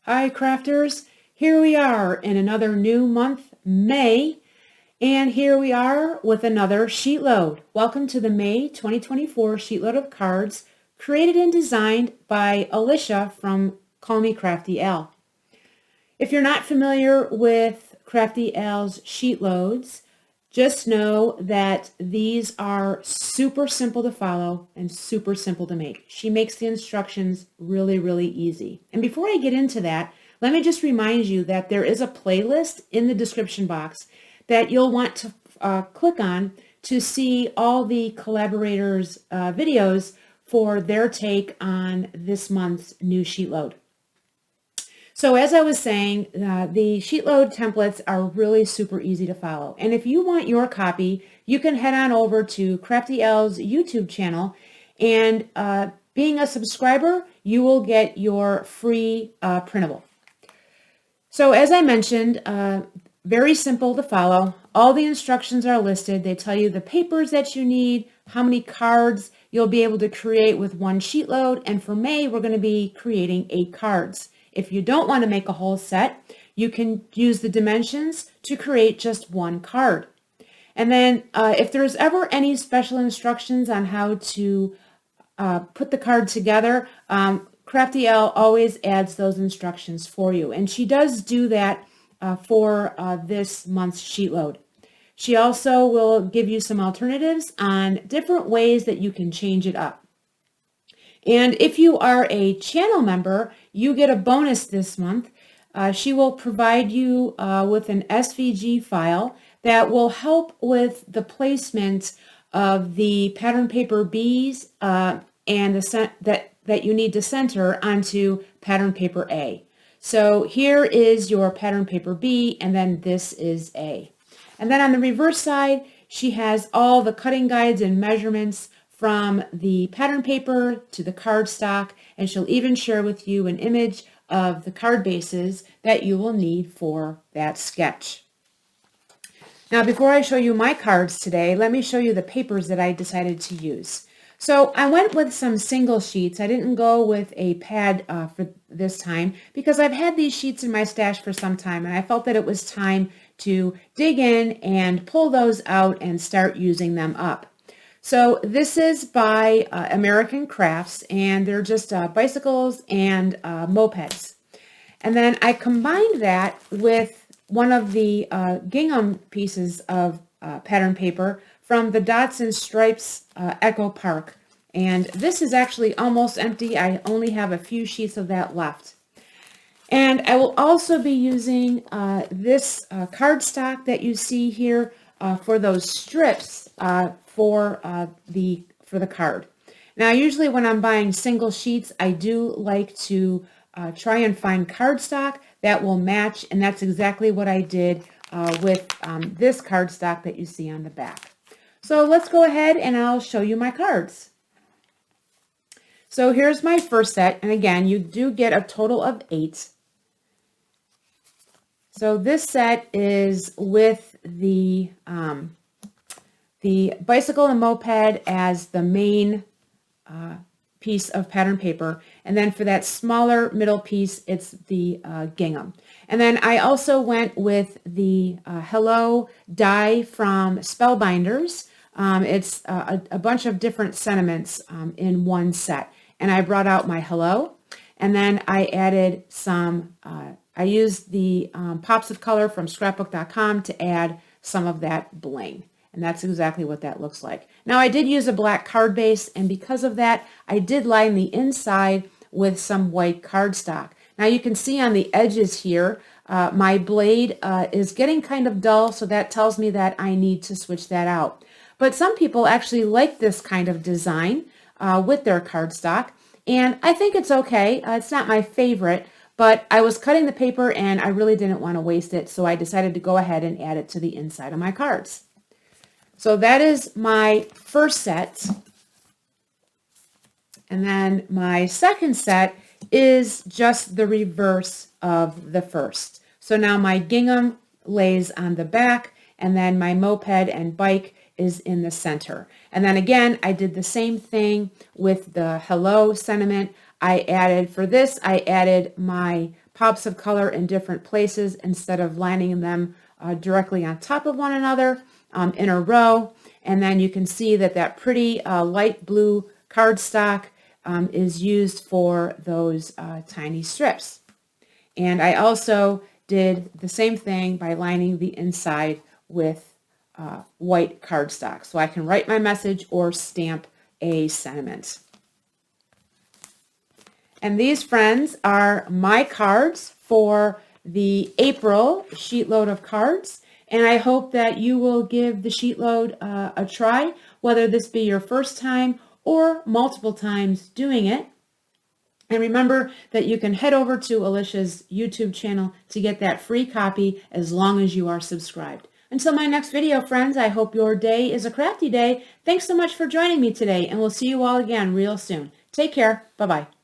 Hi crafters, here we are in another new month, May, and here we are with another sheet load. Welcome to the May 2024 Sheetload of Cards, created and designed by Alicia from Call Me Crafty Al. If you're not familiar with Crafty Al's sheet loads, just know that these are super simple to follow and super simple to make. She makes the instructions really easy. And before I get into that, let me just remind you that there is a playlist in the description box that you'll want to click on to see all the collaborators' videos for their take on this month's new sheet load. So as I was saying, the sheet load templates are really super easy to follow. And if you want your copy, you can head on over to Crafty L's YouTube channel. And being a subscriber, you will get your free printable. So as I mentioned, very simple to follow. All the instructions are listed. They tell you the papers that you need, how many cards you'll be able to create with one sheet load. And for May, we're going to be creating 8 cards. If you don't want to make a whole set, you can use the dimensions to create just one card. And then if there's ever any special instructions on how to put the card together, Crafty L always adds those instructions for you. And she does do that for this month's sheet load. She also will give you some alternatives on different ways that you can change it up. And if you are a channel member, you get a bonus this month. She will provide you with an SVG file that will help with the placement of the pattern paper B's and that you need to center onto pattern paper A. So here is your pattern paper B, and then this is A. And then on the reverse side, she has all the cutting guides and measurements from the pattern paper to the cardstock, and she'll even share with you an image of the card bases that you will need for that sketch. Now, before I show you my cards today, let me show you the papers that I decided to use. So I went with some single sheets. I didn't go with a pad for this time because I've had these sheets in my stash for some time, and I felt that it was time to dig in and pull those out and start using them up. So this is by American Crafts, and they're just bicycles and mopeds. And then I combined that with one of the gingham pieces of pattern paper from the Dots and Stripes Echo Park. And this is actually almost empty. I only have a few sheets of that left. And I will also be using this cardstock that you see here for those strips for the card. Now, usually when I'm buying single sheets, I do like to try and find cardstock that will match, and that's exactly what I did with this cardstock that you see on the back. So let's go ahead and I'll show you my cards. So here's my first set, and again, you do get a total of 8. So this set is with the bicycle and moped as the main piece of pattern paper. And then for that smaller middle piece, it's the gingham. And then I also went with the Hello die from Spellbinders. It's a bunch of different sentiments in one set. And I brought out my Hello. And then I added some, I used the pops of color from scrapbook.com to add some of that bling. And that's exactly what that looks like. Now, I did use a black card base, and because of that, I did line the inside with some white cardstock. Now, you can see on the edges here, my blade is getting kind of dull, so that tells me that I need to switch that out. But some people actually like this kind of design with their cardstock, and I think it's okay. It's not my favorite, but I was cutting the paper, and I really didn't want to waste it, so I decided to go ahead and add it to the inside of my cards. So that is my first set. And then my second set is just the reverse of the first. So now my gingham lays on the back, and then my moped and bike is in the center. And then again, I did the same thing with the hello sentiment. I added, for this, I added my pops of color in different places instead of lining them directly on top of one another in a row. And then you can see that that pretty light blue cardstock is used for those tiny strips. And I also did the same thing by lining the inside with white cardstock, so I can write my message or stamp a sentiment. And these, friends, are my cards for the April Sheetload of Cards. And I hope that you will give the Sheetload a try, whether this be your first time or multiple times doing it. And remember that you can head over to Alicia's YouTube channel to get that free copy as long as you are subscribed. Until my next video, friends, I hope your day is a crafty day. Thanks so much for joining me today, and we'll see you all again real soon. Take care. Bye-bye.